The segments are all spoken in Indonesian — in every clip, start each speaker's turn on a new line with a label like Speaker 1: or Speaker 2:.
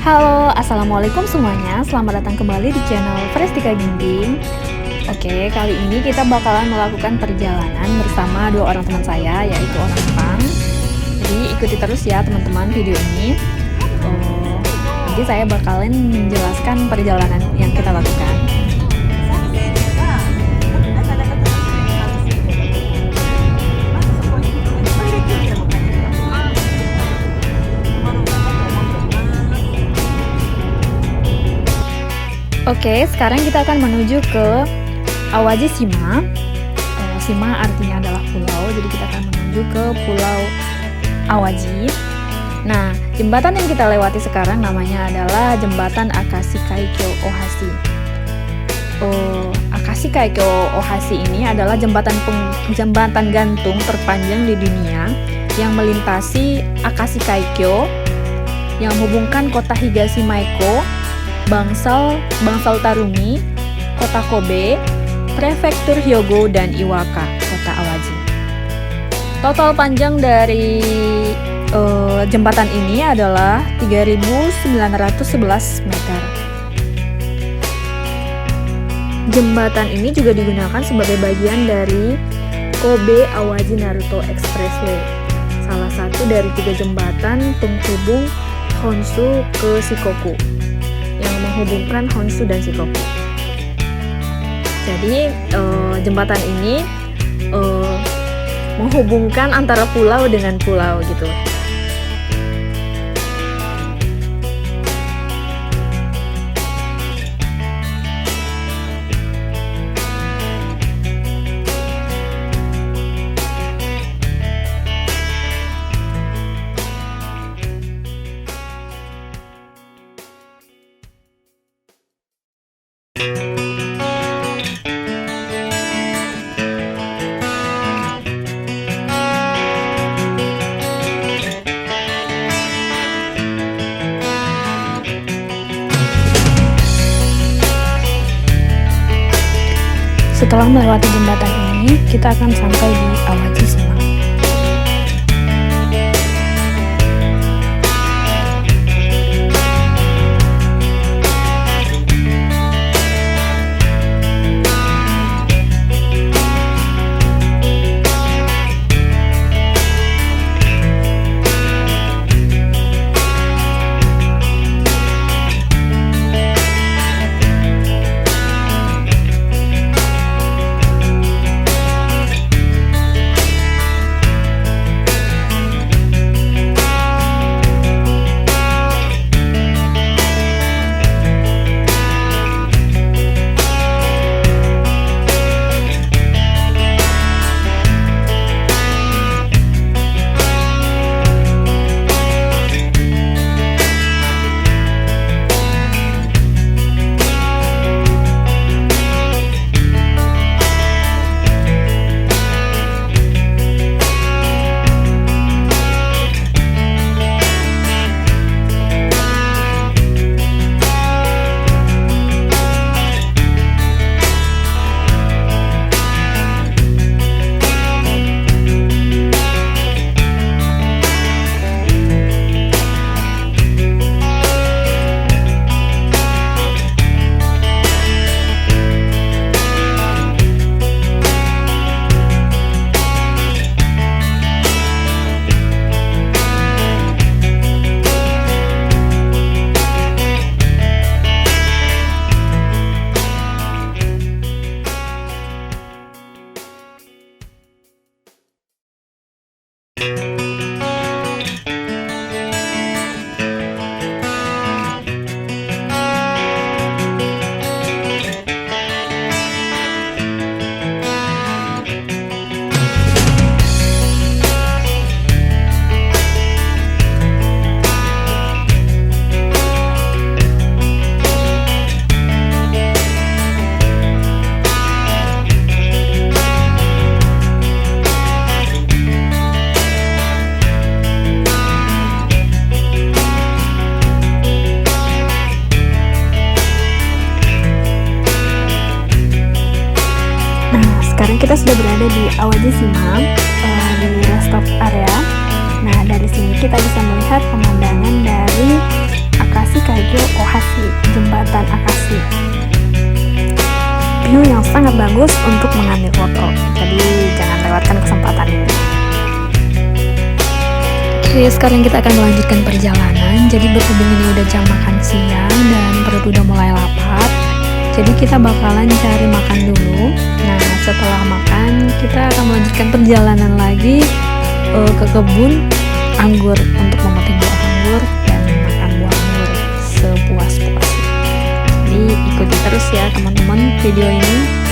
Speaker 1: Halo, assalamualaikum semuanya. Selamat datang kembali di channel Frestika Ginting. Oke, kali ini kita bakalan melakukan perjalanan bersama dua orang teman saya, yaitu orang Jepang. Jadi ikuti terus ya teman-teman video ini. Nanti saya bakalan menjelaskan perjalanan yang kita lakukan. Oke, sekarang kita akan menuju ke Awaji Shima. Shima artinya adalah pulau, jadi kita akan menuju ke Pulau Awaji. Nah, jembatan yang kita lewati sekarang namanya adalah Jembatan Akashi Kaikyo Ohashi. Akashi Kaikyo Ohashi ini adalah jembatan gantung terpanjang di dunia yang melintasi Akashi Kaikyo yang menghubungkan kota Higashimaiko, Bangsal Tarumi, kota Kobe, prefektur Hyogo, dan Iwaka, kota Awaji. Total panjang dari jembatan ini adalah 3.911 meter. Jembatan ini juga digunakan sebagai bagian dari Kobe Awaji Naruto Expressway, salah satu dari 3 jembatan penghubung Honshu ke Shikoku, yang menghubungkan Honshu dan Shikoku. Jadi jembatan ini menghubungkan antara pulau dengan pulau gitu. Setelah melewati jembatan ini, kita akan sampai di Awaji Shima. Sekarang kita sudah berada di Awaji Shima, di rest stop area. Nah, dari sini kita bisa melihat pemandangan dari Akashi Kaikyo Ohashi, Jembatan Akashi. View yang sangat bagus untuk mengambil foto, jadi jangan lewatkan kesempatan ini. Oke, sekarang kita akan melanjutkan perjalanan. Jadi berhubung ini udah jam makan siang dan perut udah mulai lapar, jadi kita bakalan cari makan dulu. Nah, setelah makan kita akan melanjutkan perjalanan lagi ke kebun anggur untuk memetik buah anggur dan makan buah anggur sepuas-puasnya. Jadi ikuti terus ya teman-teman video ini.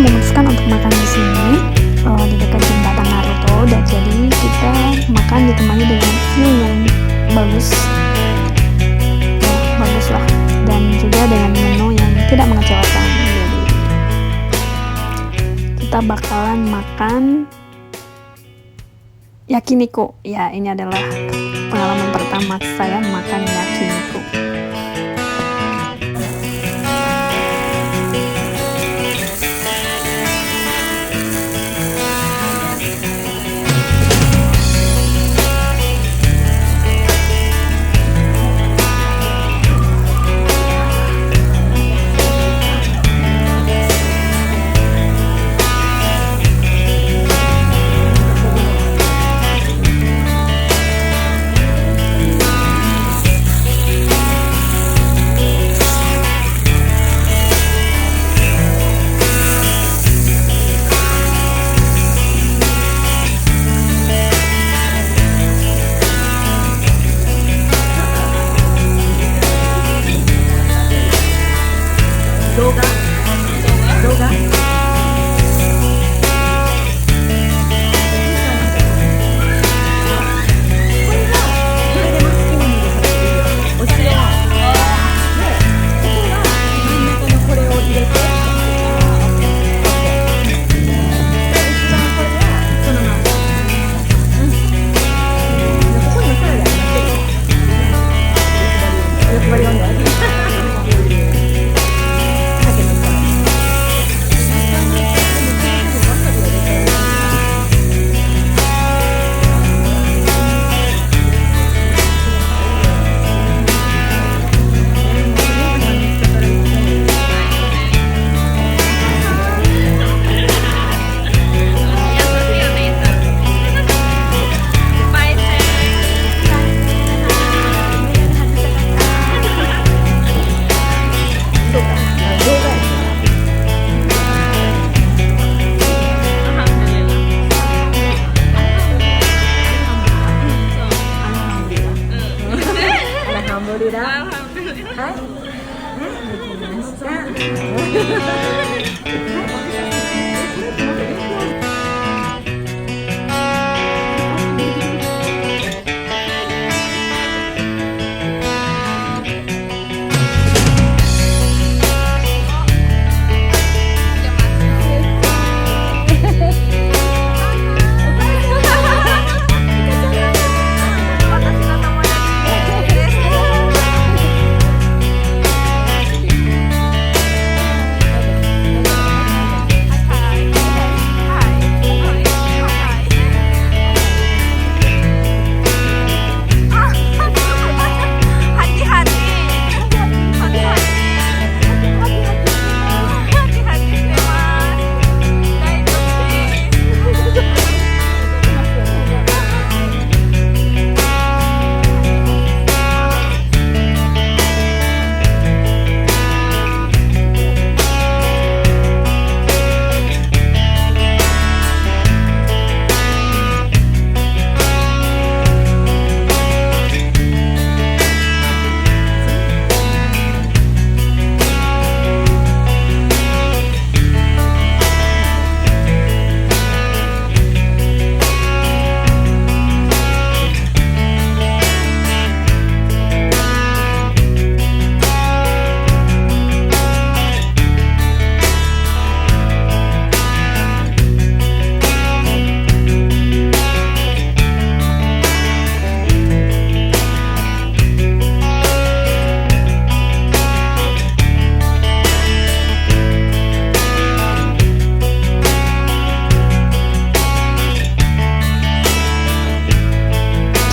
Speaker 1: memutuskan untuk makan di sini di dekat jembatan Naruto, dan jadi kita makan ditemani dengan view yang bagus, bagus lah, dan juga dengan menu yang tidak mengecewakan. Jadi kita bakalan makan yakiniku. Ya, ini adalah pengalaman pertama saya makan yakiniku.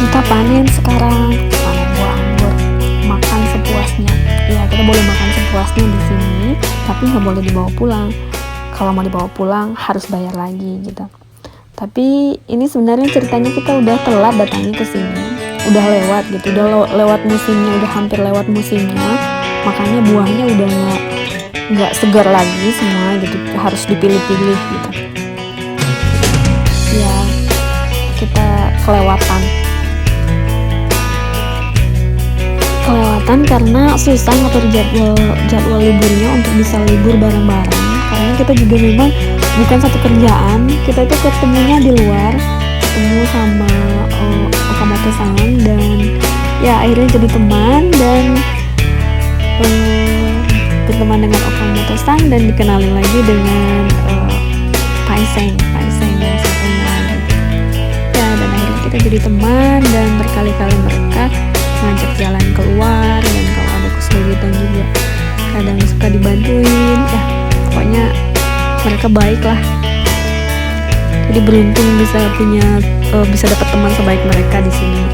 Speaker 1: Kita panen sekarang, panen buah anggur, makan sepuasnya. Ya, kita boleh makan sepuasnya di sini, tapi nggak boleh dibawa pulang. Kalau mau dibawa pulang harus bayar lagi gitu. Tapi ini sebenarnya ceritanya kita udah telat datangnya ke sini, udah lewat gitu, udah lewat musimnya, udah hampir lewat musimnya, makanya buahnya udah nggak segar lagi semua gitu, harus dipilih-pilih gitu. Ya, kita kelewatan karena susah ngatur jadwal liburnya untuk bisa libur bareng-bareng, karena kita juga memang bukan satu kerjaan, kita itu ketemunya di luar, ketemu sama Okamoto-san, dan ya akhirnya jadi teman dan berteman dengan Okamoto-san dan dikenalin lagi dengan Paiseng yang satunya lagi. Ya, dan akhirnya kita jadi teman dan berkali-kali mereka ngajak jalan keluar, dan kalau ada kesulitan juga kadang suka dibantuin. Ya, pokoknya mereka baik lah. Jadi beruntung bisa dapat teman sebaik mereka di sini.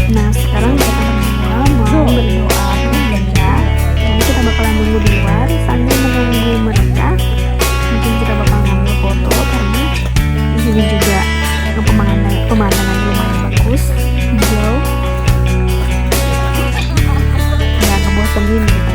Speaker 1: Nah, sekarang kita berdua mau berdoa berbeda. Jadi kita bakalan nunggu di luar sambil menunggu mereka. Mungkin kita bakal ngambil foto karena di sini juga pemandangan lumayan bagus, hijau, nggak ngebosenin gitu.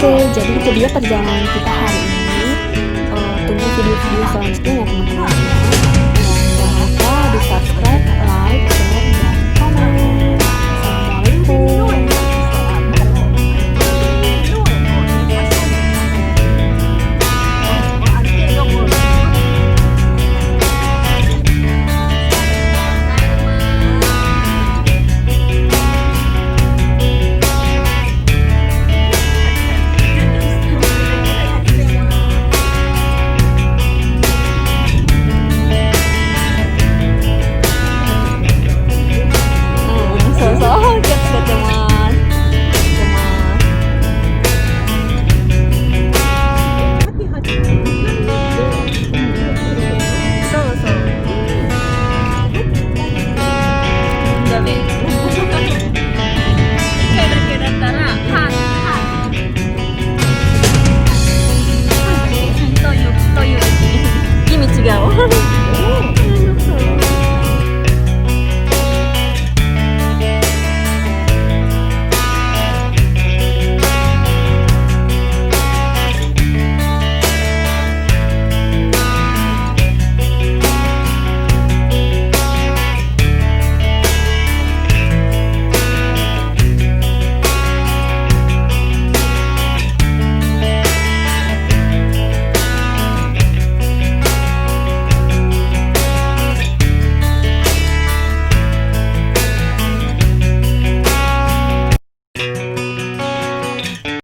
Speaker 1: Oke, jadi itu dia perjalanan kita hari ini. Tunggu video-video selanjutnya ya teman-teman. Jangan lupa di subscribe, like, share, dan komen. Assalamualaikum.